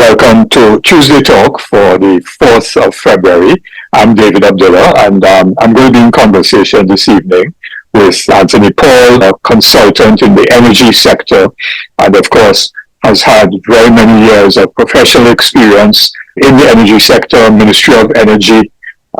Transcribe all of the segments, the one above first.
welcome to Tuesday Talk for the 4th of February. I'm David Abdulah, and I'm going to be in conversation this evening with Anthony Paul, a consultant in the energy sector, and of course has had very many years of professional experience in the energy sector, Ministry of Energy,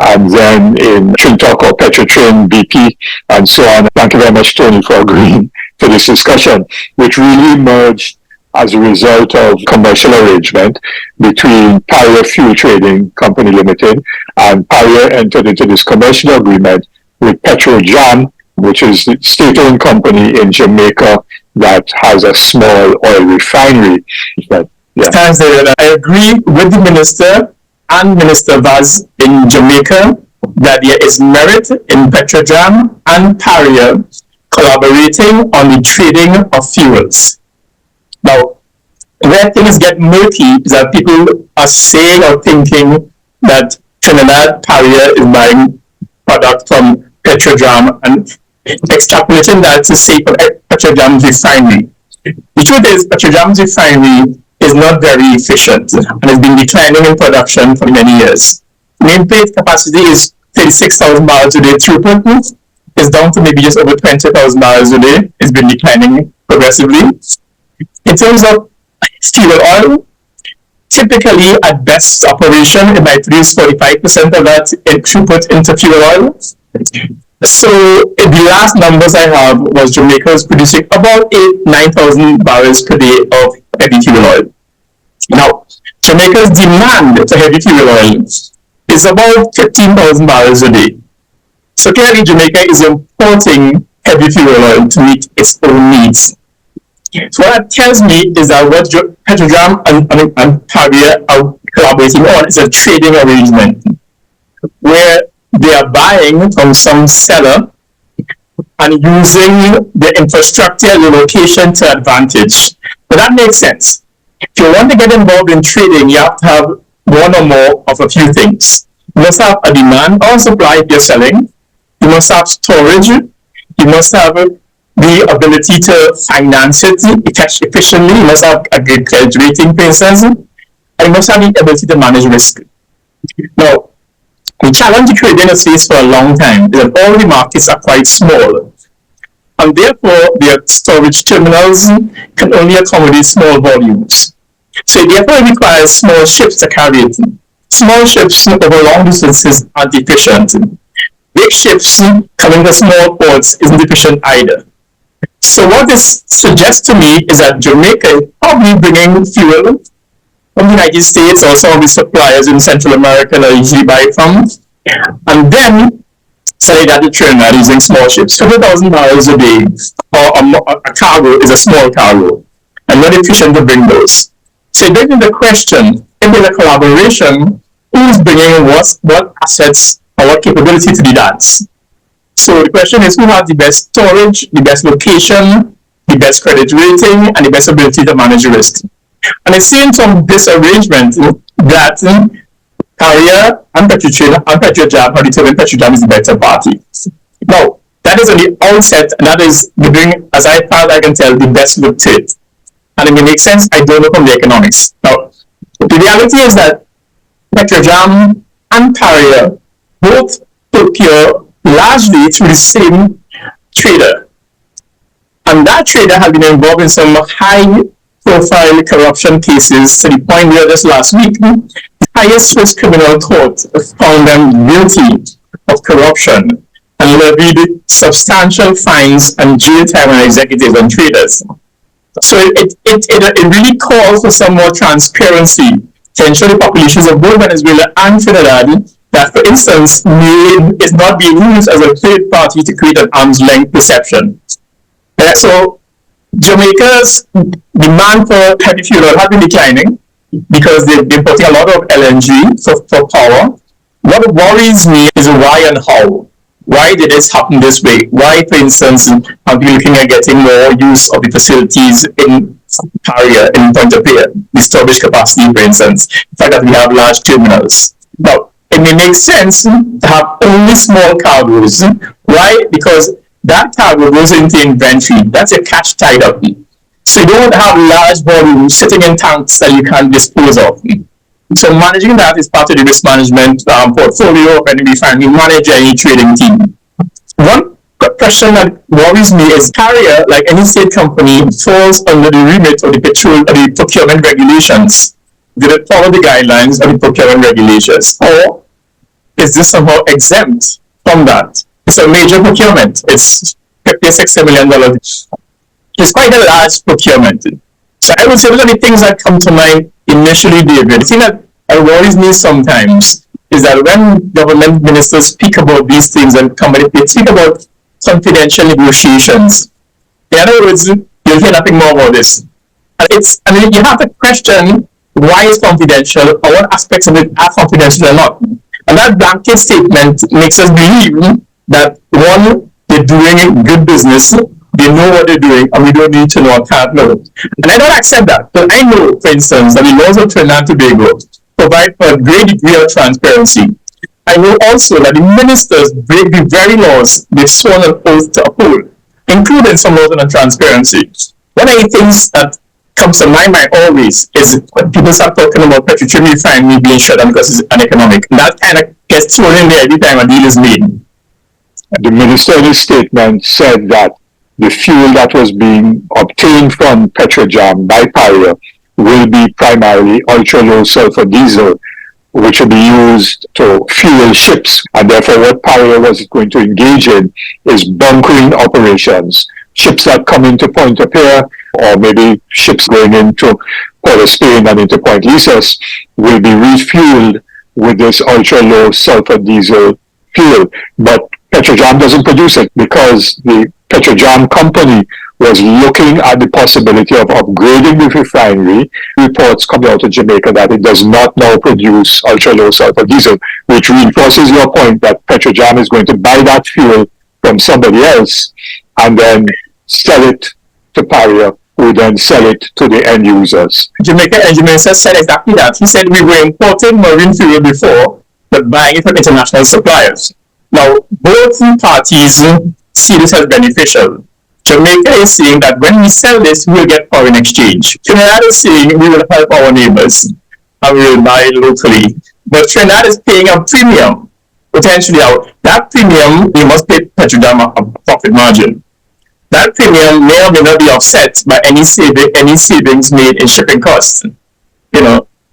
and then in Trinidad or Petrojam, BP, and so on. Thank you very much, Tony, for agreeing to this discussion, which really emerged as a result of commercial arrangement between Paria Fuel Trading Company Limited, and Paria entered into this commercial agreement with Petrojam, which is a state-owned company in Jamaica that has a small oil refinery. But, yeah. Thanks, David. I agree with the Minister and Minister Vaz in Jamaica that there is merit in Petrojam and Paria collaborating on the trading of fuels. Now, where things get murky is that people are saying or thinking that Trinidad Paria is buying product from Petrojam and extrapolating that to say from Petrojam's refinery. The truth is, Petrojam's refinery is not very efficient and has been declining in production for many years. Nameplate capacity is 36,000 barrels a day throughput. It's down to maybe just over 20,000 barrels a day. It's been declining progressively. In terms of fuel oil, typically at best operation, it might produce 45% of that throughput into fuel oil. So the last numbers I have was Jamaica is producing about 9,000 barrels per day of heavy fuel oil. Now, Jamaica's demand for heavy fuel oil is about 15,000 barrels a day. So clearly Jamaica is importing heavy fuel oil to meet its own needs. So what that tells me is that what Petrojam and Paria are collaborating on is a trading arrangement where they are buying from some seller and using the infrastructure and the location to advantage. But that makes sense. If you want to get involved in trading, you have to have one or more of a few things. You must have a demand or supply if you're selling. You must have storage. You must have the ability to finance it efficiently. You must have a good credit rating, for instance. And you must have the ability to manage risk. Now, the challenge the Caribbean has faced for a long time is that all the markets are quite small. And therefore, their storage terminals can only accommodate small volumes. So therefore, it requires small ships to carry it. Small ships over long distances aren't efficient. Big ships coming to small ports isn't efficient either. So what this suggests to me is that Jamaica is probably bringing fuel from the United States or some of the suppliers in Central America that I usually buy from, and then selling that to Trinidad using small ships. 50,000 barrels a day or a cargo is a small cargo, and not efficient to bring those. So then the question, if there's a collaboration, who's bringing what assets or what capability to the dance? So the question is, who has the best storage, the best location, the best credit rating, and the best ability to manage risk? And it seems from this arrangement that Paria and Petrojam have determined Petrojam is the better party. Now, that is on the outset, and that is giving, as far as I can tell, the best look to it. And it may make sense, I don't know from the economics. Now, the reality is that Petrojam and Paria both procure largely through the same trader. And that trader has been involved in some high-profile corruption cases to the point where just last week, the highest Swiss criminal court found them guilty of corruption and levied substantial fines and jail time on executives and traders. So it really calls for some more transparency to ensure the populations of both Venezuela and Trinidad that, for instance, is not being used as a third party to create an arm's length perception. So Jamaica's demand for heavy fuel oil has been declining because they've been putting a lot of LNG for power. What worries me is why and how. Why did this happen this way? Why, for instance, are we looking at getting more use of the facilities in Paria, in Point of Pear, the storage capacity, for instance, the fact that we have large terminals? Now, it may make sense to have only small cargoes. Why? Because that cargo goes into inventory. That's a cash tied up. So you don't have large volumes sitting in tanks that you can't dispose of. So managing that is part of the risk management portfolio of any refinery manager, any trading team. One question that worries me is Paria, like any state company, falls under the remit of the procurement regulations. Do they follow the guidelines of the procurement regulations? Or is this somehow exempt from that? It's a major procurement. It's $50-60 million. It's quite a large procurement. So I would say those are the things that come to mind initially, David. The thing that worries me sometimes is that when government ministers speak about these things and companies, they speak about confidential negotiations. In other words, you'll hear nothing more about this. And you have to question why it's confidential or what aspects of it are confidential or not. And that blanket statement makes us believe that, one, they're doing good business, they know what they're doing, and we don't need to know or can't know. And I don't accept that. But I know, for instance, that the laws of Trinidad and Tobago provide for a great degree of transparency. I know also that the ministers break the very laws they've sworn an oath to uphold, including some laws on transparency. One of the things that comes to my mind always is when people start talking about Petrojam refinery being shut down because it's uneconomic. That kind of gets thrown in there every time a deal is made. The minister in his statement said that the fuel that was being obtained from Petrojam by Paria will be primarily ultra-low sulfur diesel, which will be used to fuel ships. And therefore what Paria was going to engage in is bunkering operations. Ships that come into Point Paria, or maybe ships going into Port of Spain and into Point Lisas, will be refueled with this ultra-low sulfur diesel fuel. But Petrojam doesn't produce it because the Petrojam company was looking at the possibility of upgrading the refinery. Reports coming out of Jamaica that it does not now produce ultra-low sulfur diesel, which reinforces your point that Petrojam is going to buy that fuel from somebody else and then sell it to Paria, who then sell it to the end users. Jamaica engineer said exactly that. He said we were importing marine fuel before, but buying it from international suppliers. Now, both parties see this as beneficial. Jamaica is saying that when we sell this, we will get foreign exchange. Trinidad is saying we will help our neighbors and we will buy locally. But Trinidad is paying a premium, potentially out. That premium, we must pay Petrojam a profit margin. That premium may or may not be offset by any savings made in shipping costs.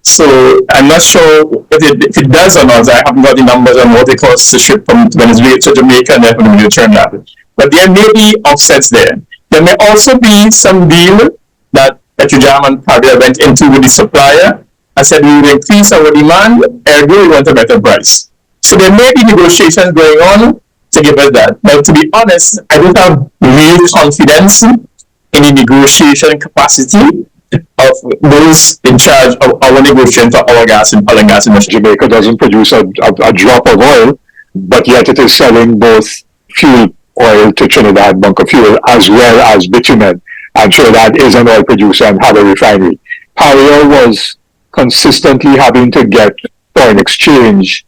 So I'm not sure if it does or not. I haven't got the numbers on what it costs to ship from Venezuela to Jamaica and then from Trinidad. But there may be offsets there. There may also be some deal that Petrojam and Paria went into with the supplier and said we will increase our demand, ergo we want a better price. So there may be negotiations going on to give us that. But to be honest, I don't have real confidence in the negotiation capacity of those in charge of our negotiation for our gas and oil and gas industry. Jamaica doesn't produce a drop of oil, but yet it is selling both fuel oil to Trinidad, bunker fuel, as well as bitumen. And Trinidad is an oil producer and have a refinery. Paria was consistently having to get foreign exchange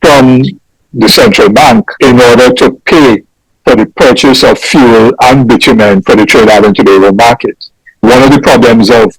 from the central bank in order to pay for the purchase of fuel and bitumen for the Trinidad and Tobago market. One of the problems of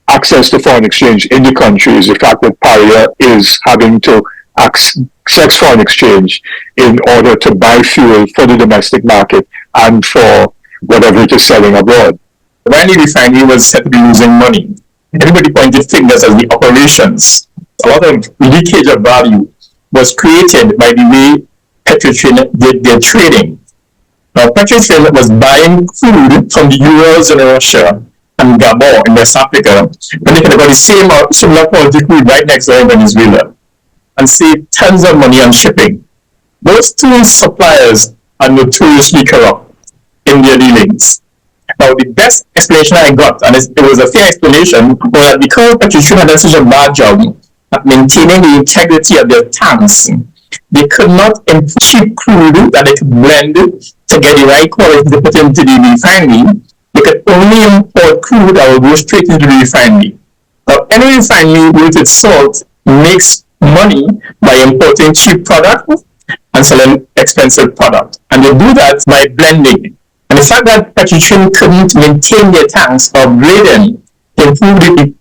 access to foreign exchange in the country is the fact that Paria is having to access foreign exchange in order to buy fuel for the domestic market and for whatever it is selling abroad. When the refinery was said to be losing money, everybody pointed fingers at the operations. A lot of leakage of value was created by the way Petrojam did their trading. Now, Petrojam was buying crude from the Urals in Russia and Gabon in West Africa, but they could have got the same or similar quality crude right next door in Venezuela and save tons of money on shipping. Those two suppliers are notoriously corrupt in their dealings. Now, the best explanation I got, and it was a fair explanation, was that because Petrojam had done such a bad job at maintaining the integrity of their tanks, they could not import cheap crude that they could blend to get the right quality to put into the refinery. They could only import crude that will go straight into the refinery. Now, any refinery with its salt makes money by importing cheap product and selling expensive product. And they do that by blending. And the fact that Petrotrim couldn't maintain their tanks or upgrade them to improve the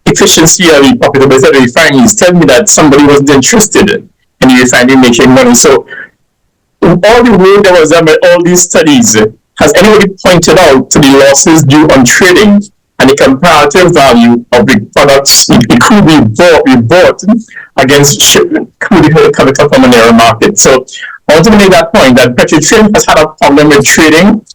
efficiency or the profitability of the refineries tell me that somebody wasn't interested in the refinery making money. So all the work that was done by all these studies, has anybody pointed out to the losses due on trading and the comparative value of the products, the crude we bought against crude coming from an narrow market? So I want to make that point that Petrotrim has had a problem with trading.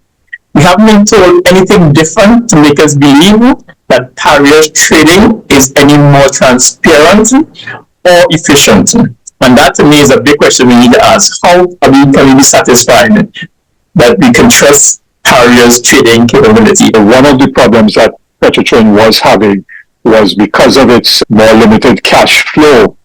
We haven't been told anything different to make us believe that Paria's trading is any more transparent or efficient. And that to me is a big question we need to ask. How can we be satisfied that we can trust Paria's trading capability? One of the problems that Petrotrim was having was because of its more limited cash flow,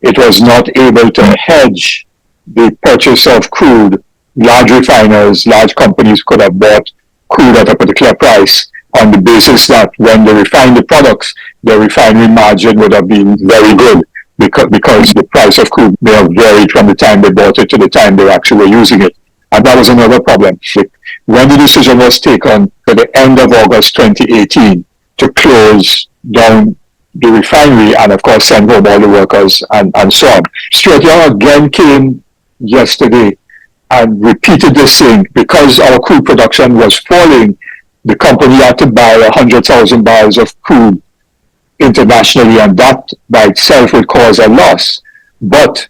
it was not able to hedge the purchase of crude. Large refiners, large companies could have bought crude at a particular price on the basis that when they refined the products, the refinery margin would have been very good because the price of crude may have varied from the time they bought it to the time they actually were using it. And that was another problem. When the decision was taken at the end of August 2018 to close down the refinery and of course send home all the workers and so on, Stuart Young again came yesterday and repeated this thing. Because our crude production was falling, the company had to buy 100,000 barrels of crude internationally, and that by itself would cause a loss. But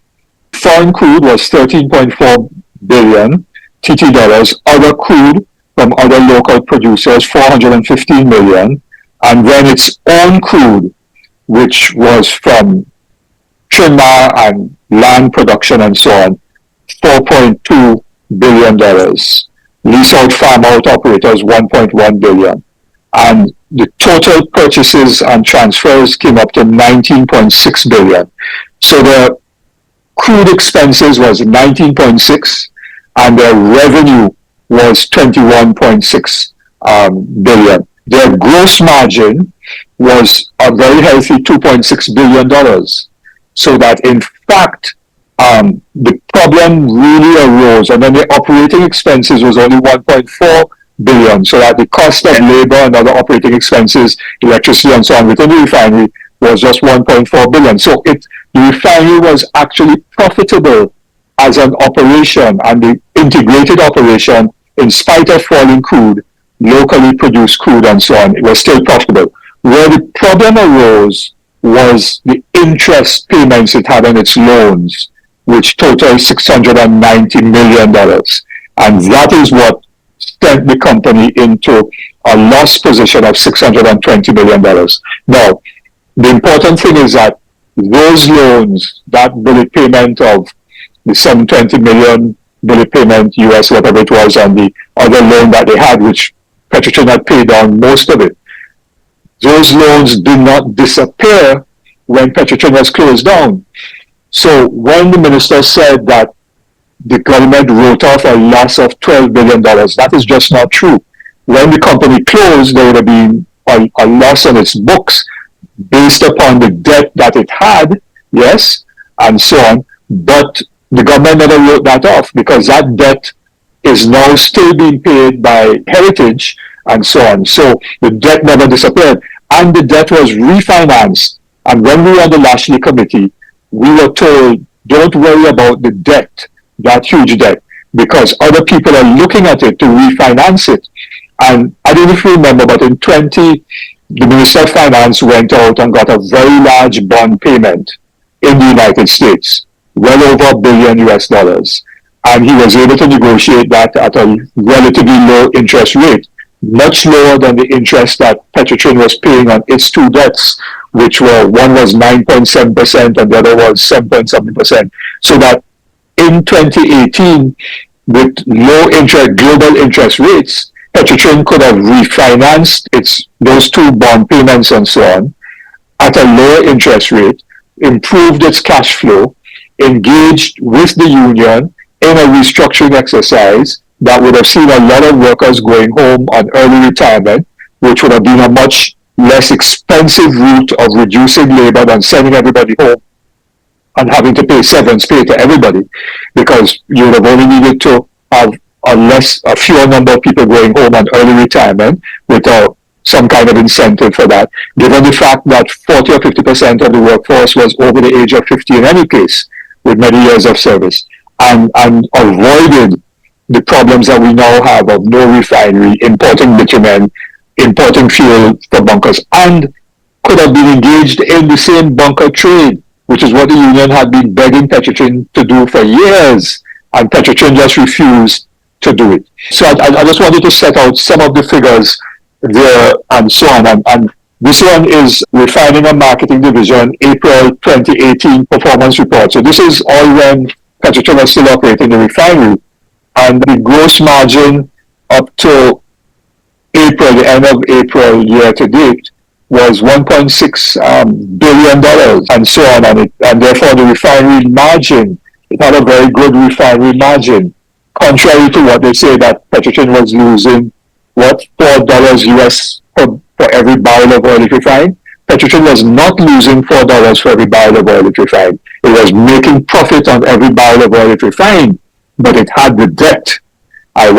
foreign crude was 13.4 billion TT dollars, other crude from other local producers 415 million, and then its own crude, which was from Trinidad and land production and so on, $4.2 billion. Lease out, farm out operators, 1.1 billion. And the total purchases and transfers came up to 19.6 billion. So the crude expenses was 19.6 and their revenue was 21.6 billion. Their gross margin was a very healthy $2.6 billion. So that in fact, the problem really arose, and then the operating expenses was only 1.4 billion, so that the cost of labor and other operating expenses, electricity and so on within the refinery was just 1.4 billion. So the refinery was actually profitable as an operation, and the integrated operation, in spite of falling crude, locally produced crude and so on, it was still profitable. Where the problem arose was the interest payments it had on its loans, which totaled $690 million. And that is what sent the company into a loss position of $620 million. Now, the important thing is that those loans, that bullet payment of the $720 million bullet payment US, whatever it was, and the other loan that they had, which Petrotrim had paid down most of it, those loans did not disappear when Petrotrim was closed down. So when the minister said that the government wrote off a loss of $12 billion, that is just not true. When the company closed, there would have been a loss on its books based upon the debt that it had, yes, and so on. But the government never wrote that off because that debt is now still being paid by Heritage and so on. So the debt never disappeared, and the debt was refinanced. And when we were on the Lashley committee, we were told, don't worry about the debt, that huge debt, because other people are looking at it to refinance it. And I don't know if you remember, but in 20, the Minister of Finance went out and got a very large bond payment in the United States, well over $1 billion US. And he was able to negotiate that at a relatively low interest rate, much lower than the interest that Petrotrim was paying on its two debts, which were, one was 9.7% and the other was 7.7%. So that in 2018, with low interest, global interest rates, Petrotrim could have refinanced those two bond payments and so on at a lower interest rate, improved its cash flow, engaged with the union in a restructuring exercise that would have seen a lot of workers going home on early retirement, which would have been a much less expensive route of reducing labor than sending everybody home and having to pay severance pay to everybody, because you would have only needed to have a fewer number of people going home on early retirement with some kind of incentive for that, given the fact that 40 or 50% of the workforce was over the age of 50 in any case, with many years of service, and avoided the problems that we now have of no refinery, importing bitumen, importing fuel for bunkers, and could have been engaged in the same bunker trade, which is what the union had been begging Petrotrin to do for years, and Petrotrin just refused to do it. So I just wanted to set out some of the figures there and so on. And this one is Refining and Marketing Division, April 2018 performance report. So this is all when Petrotrin was still operating the refinery. And the gross margin up to April, the end of April year to date, was $1.6 billion and so on. And therefore the refinery margin, it had a very good refinery margin, contrary to what they say that Petrotrin was losing, $4 US for every barrel of oil it refined. Petrotrin was not losing $4 for every barrel of oil it refined. It was making profit on every barrel of oil it refined, but it had the debt. That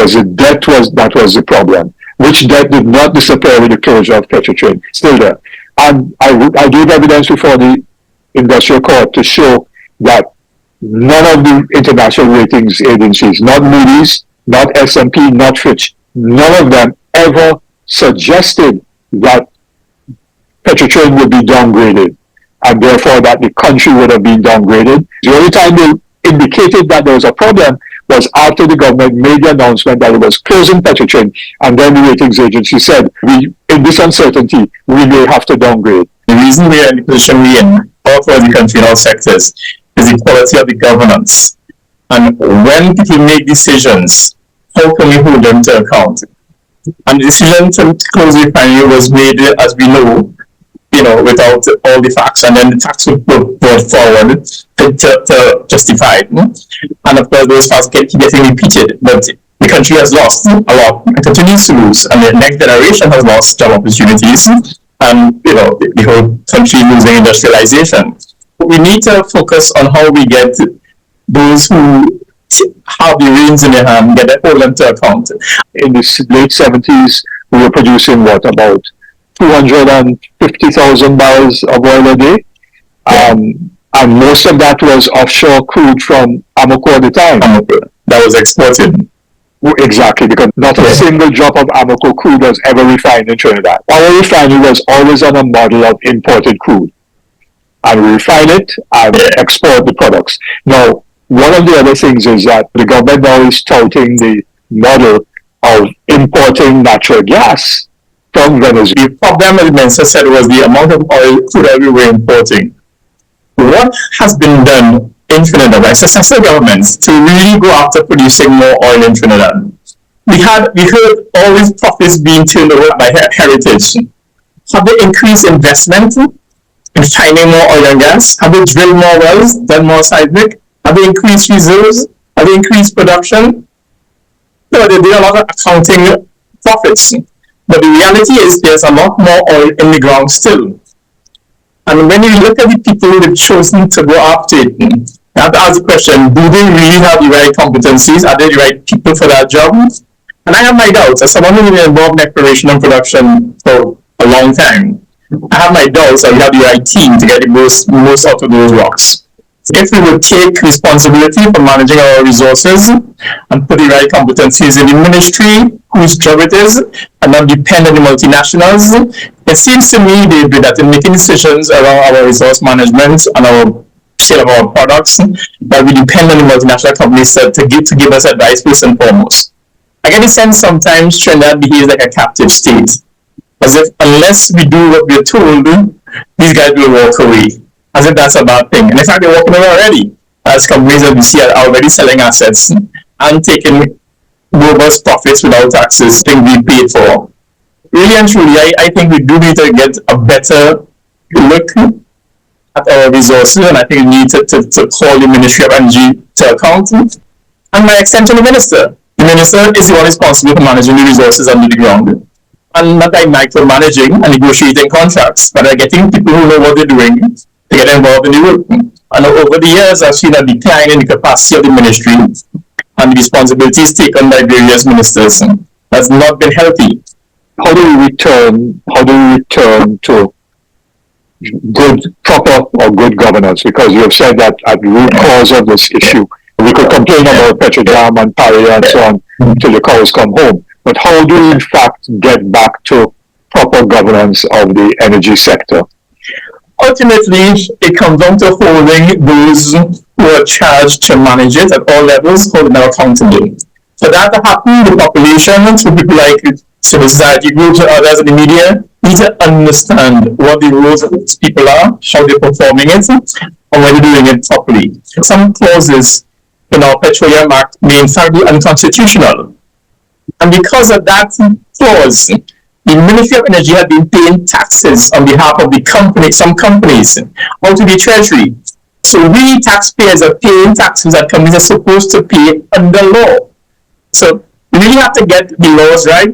was the problem, which debt did not disappear with the closure of Petrotrin, still there. And I gave evidence before the industrial court to show that none of the international ratings agencies, not Moody's, not S&P, not Fitch, none of them ever suggested that Petrotrin would be downgraded, and therefore that the country would have been downgraded. The only time they indicated that there was a problem was after the government made the announcement that it was closing Petrotrin, and then the ratings agency said, in this uncertainty, we may have to downgrade. The reason we are in the position we're in, all across the country in all sectors, is the quality of the governance. And when people make decisions, how can we hold them to account? And the decision to close the refinery was made, as we know, without all the facts, and then the facts were brought forward to justify it. And of course, those facts keep getting repeated. But the country has lost a lot and continues to lose, and the next generation has lost job opportunities, and the whole country losing industrialization. We need to focus on how we get those who have the reins in their hand, hold them to account. In the late 70s, we were producing about 250,000 barrels of oil a day. And most of that was offshore crude from Amoco at the time. That was exported. Exactly, because not a single drop of Amoco crude was ever refined in Trinidad. Our refinery was always on a model of imported crude. And we refine it and export the products. Now, one of the other things is that the government now is touting the model of importing natural gas from Venezuela. The problem, as the minister said, was the amount of crude oil we were importing. What has been done in Trinidad by successive governments to really go after producing more oil in Trinidad? We heard all these profits being turned over by Heritage. Have they increased investment in finding more oil and gas? Have they drilled more wells, done more seismic? Have they increased reserves? Have they increased production? No, they do a lot of accounting profits. But the reality is there's a lot more oil in the ground still. And when you look at the people who have chosen to go after it, you have to ask the question, do they really have the right competencies? Are they the right people for that job? And I have my doubts. As someone who has been involved in exploration and production for a long time, I have my doubts that we have the right team to get the most out of those rocks. If we would take responsibility for managing our resources and put the right competencies in the ministry, whose job it is, and not depend on the multinationals, it seems to me, David, that in making decisions around our resource management and our sale of our products, that we depend on the multinational companies to give us advice first and foremost. I get the sense sometimes Trinidad behaves like a captive state, as if unless we do what we're told, these guys will walk away. As if that's a bad thing. And in fact, they're walking away already, as companies that we see are already selling assets and taking robust profits without taxes being paid for. Really and truly, I think we do need to get a better look at our resources, and I think we need to call the Ministry of Energy to account, and by extension the Minister. The Minister is the one responsible for managing the resources under the ground, and not by micromanaging and negotiating contracts, but by getting people who know what they're doing to get involved in the work. And over the years, I've seen a decline in the capacity of the ministry, and the responsibilities taken by various ministers has not been healthy. How do we return to proper or good governance? Because you have said that at the root cause of this issue, we could complain about Petrojam and Paria and so on until the cows come home. But how do we in fact get back to proper governance of the energy sector? Ultimately, it comes down to holding those who are charged to manage it at all levels, holding them accountable. For that to happen, the population, through people like civil society groups or others in the media, need to understand what the roles of these people are, how they're performing it, and whether they're doing it properly. Some clauses in our Petroleum Act may in fact be unconstitutional. And because of that clause, the Ministry of Energy had been paying taxes on behalf of the company, some companies, out to the Treasury. So we taxpayers are paying taxes that companies are supposed to pay under law. So we really have to get the laws right,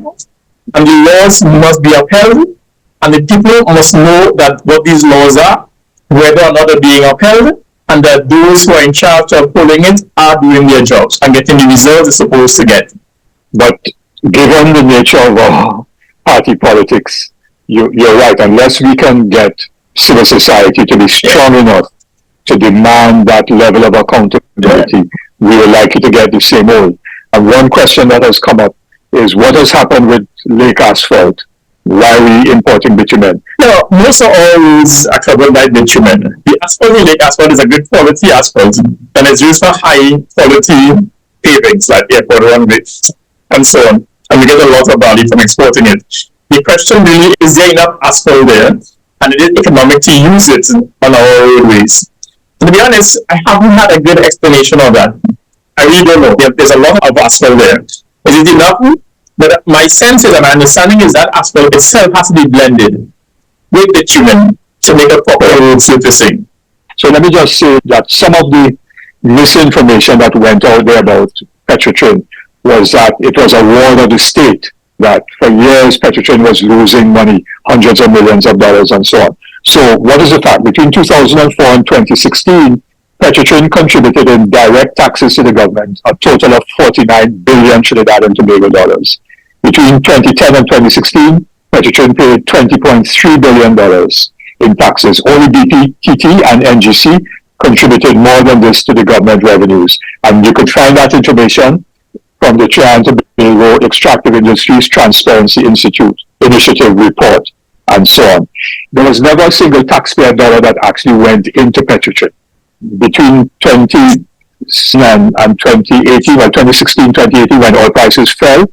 and the laws must be upheld, and the people must know that what these laws are, whether or not they're being upheld, and that those who are in charge of upholding it are doing their jobs and getting the results they're supposed to get. But given the nature of party politics, you're right. Unless we can get civil society to be strong enough to demand that level of accountability, we are likely to get the same old. And one question that has come up is what has happened with lake asphalt? Why are we importing bitumen? Most of all roads are covered by bitumen. The asphalt in lake asphalt is a good quality asphalt, and it's used for high quality pavings like airport runways and so on. And we get a lot of value from exporting it. The question really is there enough asphalt there, and it is economic to use it on our roadways? To be honest, I haven't had a good explanation of that. I really don't know. There's a lot of asphalt there. Is it enough? But my sense is, and my understanding is that asphalt itself has to be blended with bitumen to make a proper road surfacing. So let me just say that some of the misinformation that went out there about Petrotrin was that it was a ward of the state, that for years Petrotrin was losing money, hundreds of millions of dollars and so on. So what is the fact? Between 2004 and 2016, Petrotrin contributed in direct taxes to the government a total of 49 billion Trinidad and Jamaica dollars. Between 2010 and 2016, Petrotrin paid $20.3 billion in taxes. Only BPTT and NGC contributed more than this to the government revenues. And you could find that information from the Trinidad and Tobago Extractive Industries Transparency Institute Initiative report and so on. There was never a single taxpayer dollar that actually went into Petrotrin. Between 2016 and 2018, well, 2016, 2018, when oil prices fell,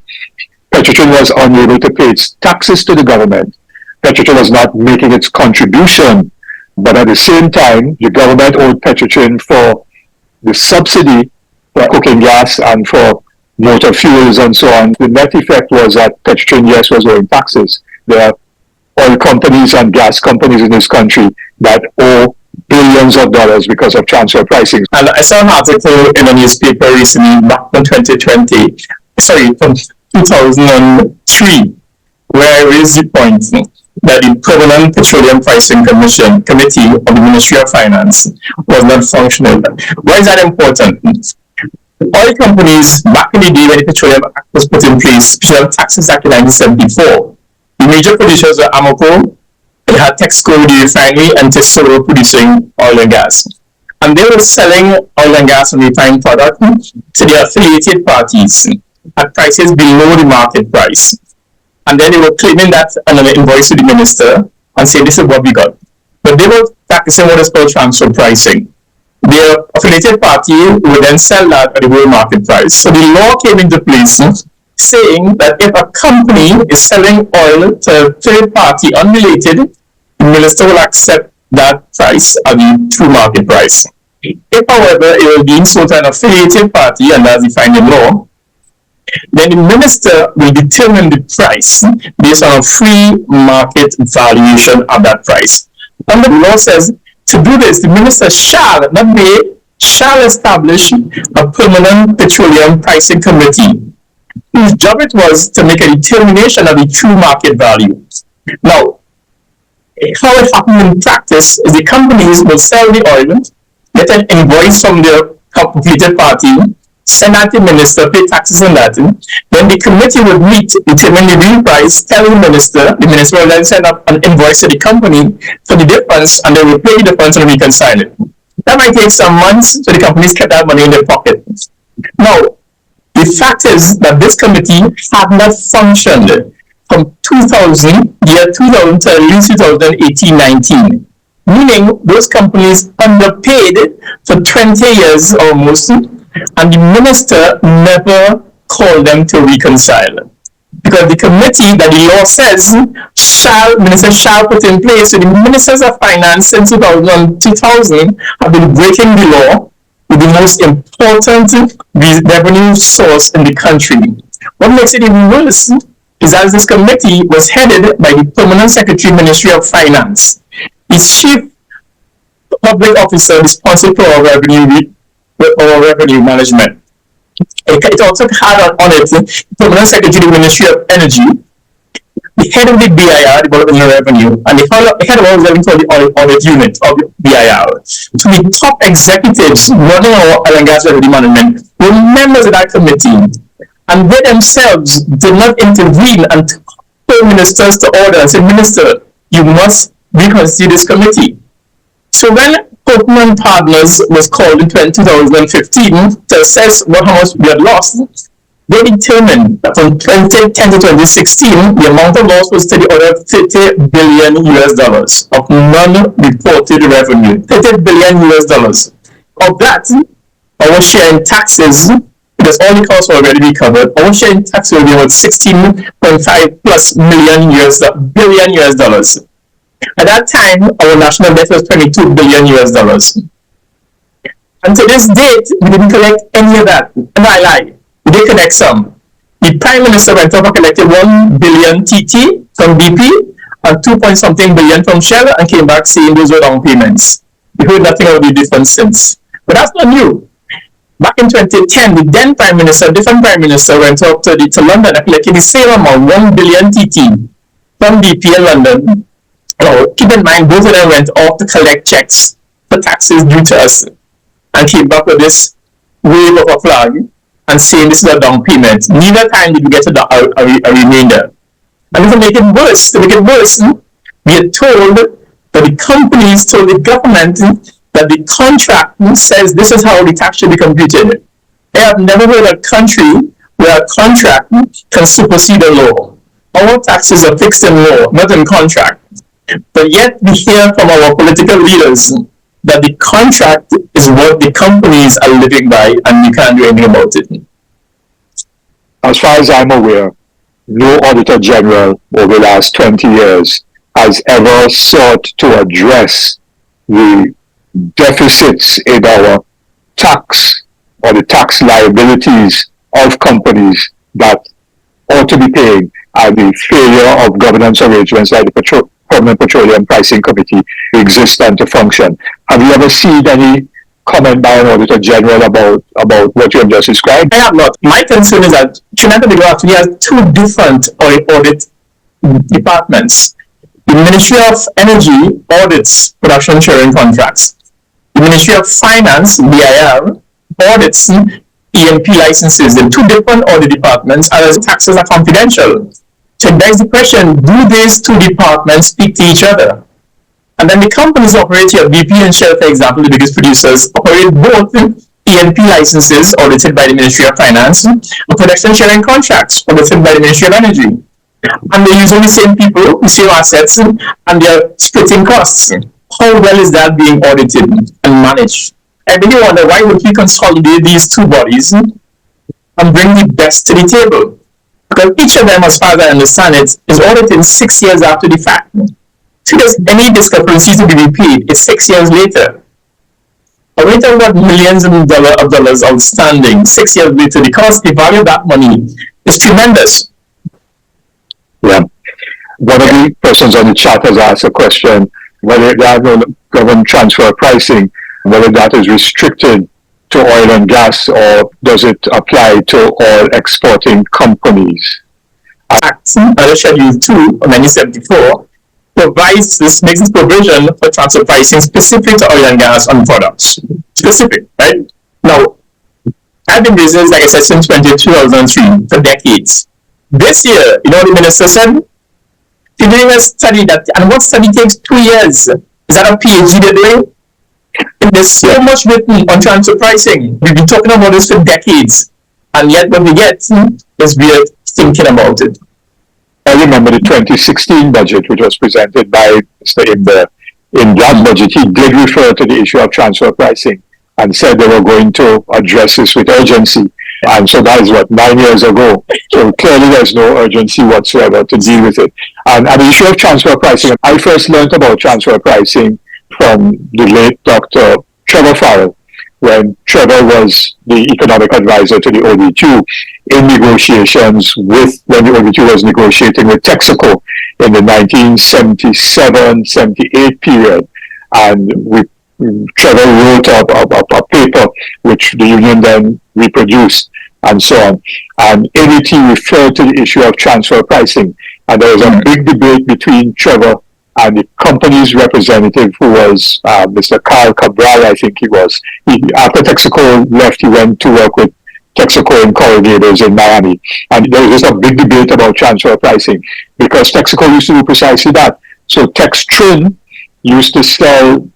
Petrotrin was unable to pay its taxes to the government. Petrotrin was not making its contribution, but at the same time, the government owed Petrotrin for the subsidy for cooking gas and for motor fuels and so on. The net effect was that Petrotrin, yes, was owing taxes. There are oil companies and gas companies in this country that owe billions of dollars because of transfer pricing. And I saw an article in a newspaper recently, back from 2003, where I raised the point that the Permanent Petroleum Pricing Committee of the Ministry of Finance was not functional. Why is that important? Oil companies, back in the day when the Petroleum Act was put in place, Petroleum Taxes Act in 1974, the major producers were Amoco, they had Texaco, the refinery, and Tesoro producing oil and gas. And they were selling oil and gas and refined product to their affiliated parties at prices below the market price. And then they were claiming that on an invoice to the minister and saying, this is what we got. But they were practicing what is called transfer pricing. Their affiliated party would then sell that at the world market price. So the law came into place saying that if a company is selling oil to a third party unrelated, the minister will accept that price at the true market price. If, however, it will be sold to an affiliated party, and that's defined in law, then the minister will determine the price based on a free market valuation of that price. And the law says to do this, the minister shall, not may, shall establish a permanent petroleum pricing committee whose job it was to make a determination of the true market value. Now, how it happened in practice is the companies will sell the oil, get an invoice from the completed party, send that to the minister, pay taxes on that. Then the committee would meet, determine the real price, tell the minister will then send up an invoice to the company for the difference, and they will pay the difference and reconcile it. That might take some months, so the companies kept that money in their pocket. Now, the fact is that this committee had not functioned from 2000, year 2000 to at least 2018-19. Meaning those companies underpaid for 20 years almost, and the minister never called them to reconcile. Because the committee that the law says minister shall put in place, so the ministers of finance since 2000 have been breaking the law with the most important revenue source in the country. What makes it even worse is that this committee was headed by the Permanent Secretary, Ministry of Finance. His chief public officer responsible for our revenue management. It also had on it the Permanent Secretary, the Ministry of Energy, the head of the BIR, the Board of Revenue, and the head of all the audit unit of the BIR. So the top executives running our oil and gas revenue management were members of that committee, and they themselves did not intervene and told ministers to order and say, Minister, you must reconstitute this committee. So when Procurement Partners was called in 2015 to assess how much we had lost, they determined that from 2010 to 2016, the amount of loss was to the order of $30 billion of non-reported revenue. $30 billion. Of that, our share in taxes, because all the costs were already recovered, our share in taxes will be about $16.5 plus billion US dollars. At that time, our national debt was $22 billion US dollars. And to this date, we didn't collect any of that. And I lie. We did collect some. The Prime Minister went up and collected 1 billion TT from BP and 2-point-something billion from Shell and came back saying those were down payments. We heard nothing of the difference since. But that's not new. Back in 2010, the then Prime Minister, different Prime Minister, went up to London and collected the same amount, 1 billion TT from BP in London. Keep in mind, both of them went off to collect checks for taxes due to us and came back with this wave of a flag and saying this is a down payment. Neither time did we get a remainder. And to make it worse, we are told that the companies told the government that the contract says this is how the tax should be computed. I have never heard of a country where a contract can supersede a law. Our taxes are fixed in law, not in contract. But yet we hear from our political leaders that the contract is what the companies are living by and you can't do anything about it. As far as I'm aware, no Auditor General over the last 20 years has ever sought to address the deficits in our tax or the tax liabilities of companies that ought to be paid and the failure of governance arrangements like the Permanent Petroleum Pricing Committee to exist and to function. Have you ever seen any comment by an Auditor General about what you have just described? I have not. My concern is that Trinidad and Jamaica actually has two different audit departments. The Ministry of Energy audits production sharing contracts. The Ministry of Finance, BIR, audits E&P licenses. The two different audit departments, as taxes are confidential. So there's the question, do these two departments speak to each other? And then the companies operate here, BP and Shell, for example, the biggest producers, operate both E&P licenses audited by the Ministry of Finance and production sharing contracts audited by the Ministry of Energy. And they're using the same people, the same assets, and they're splitting costs. How well is that being audited and managed? I really wonder, why would we consolidate these two bodies and bring the best to the table? Because each of them, as far as I understand it, is audited 6 years after the fact. So there's any discrepancies to be repaid, it's 6 years later. Are we talking about millions of dollars outstanding 6 years later? Because the value of that money is tremendous. Yeah. One of the persons on the chat has asked a question whether there are no government transfer pricing, whether that is restricted to oil and gas, or does it apply to all exporting companies? Act Schedule 2 of 1974 makes this provision for transfer pricing specific to oil and gas and products. Specific, right? Now, I've been business, like I said, since 2003, for decades. This year, the minister said, they're doing a study and what study takes 2 years? Is that a PhD they're doing? There's so much written on transfer pricing. We've been talking about this for decades, and yet what we get is we're thinking about it. I remember the 2016 budget, which was presented by Mr. In that budget, he did refer to the issue of transfer pricing and said they were going to address this with urgency. And so that is 9 years ago. So clearly there's no urgency whatsoever to deal with it. And the issue of transfer pricing, I first learned about transfer pricing from the late Dr. Trevor Farrell, when Trevor was the economic advisor to the ODQ in negotiations when the ODQ was negotiating with Texaco in the 1977-78 period. And Trevor wrote a paper which the union then reproduced and so on. And in it he referred to the issue of transfer pricing. And there was a big debate between Trevor and the company's representative, who was Mr. Carl Cabral, I think he was. After Texaco left, he went to work with Texaco and corrugators in Miami. And there was just a big debate about transfer pricing because Texaco used to do precisely that. So Textrin used to sell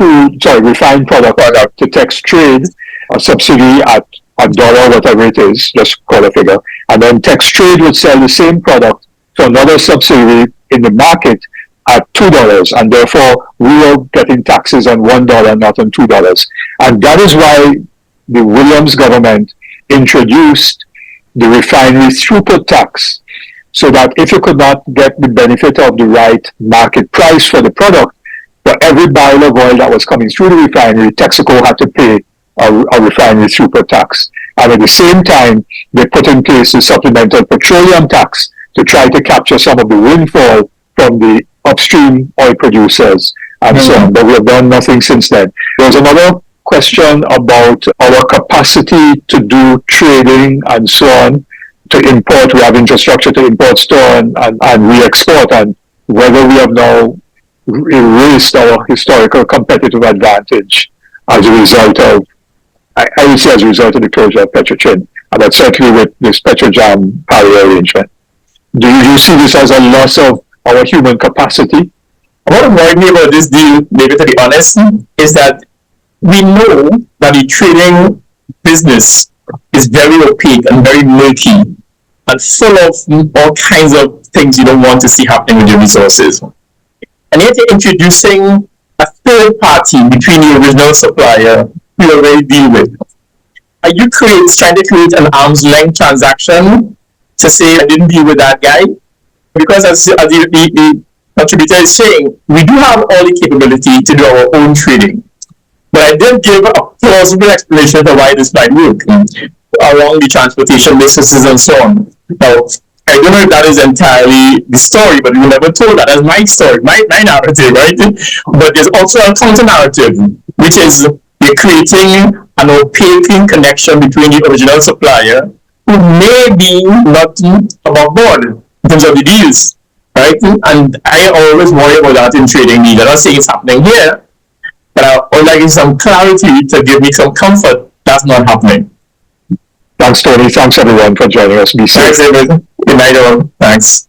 refined product to Textrade, a subsidy at $1, whatever it is, just call a figure. And then Textrade would sell the same product to another subsidiary in the market at $2, and therefore we were getting taxes on $1, not on $2. And that is why the Williams government introduced the refinery throughput tax, so that if you could not get the benefit of the right market price for the product, for every barrel of oil that was coming through the refinery, Texaco had to pay a refinery throughput tax. And at the same time, they put in place the supplemental petroleum tax to try to capture some of the windfall from the upstream oil producers and so on. But we have done nothing since then. There's another question about our capacity to do trading and so on, to import. We have infrastructure to import, store, and re-export, and whether we have now erased our historical competitive advantage as a result of, I would say as a result of the closure of Petrojam, and that's certainly with this Petrojam Paria arrangement. Do you see this as a loss of our human capacity? What annoyed me about this deal, David, to be honest, is that we know that the trading business is very opaque and very murky and full of all kinds of things you don't want to see happening with your resources. And yet you're introducing a third party between the original supplier who you already deal with. Are you trying to create an arm's length transaction to say, I didn't deal with that guy? Because as the contributor is saying, we do have all the capability to do our own trading. But I did give a plausible explanation for why this might work along the transportation businesses and so on. Now, I don't know if that is entirely the story, but we never told that as my story, my narrative, right? But there's also a counter narrative, which is you're creating an opaque connection between the original supplier, who may be not above board in terms of the deals, right? And I always worry about that in trading deals. I'm not saying it's happening here, but I would like some clarity to give me some comfort. That's not happening. Thanks, Tony. Thanks, everyone, for joining us. Be safe. Thanks, David. Good night, all. Thanks.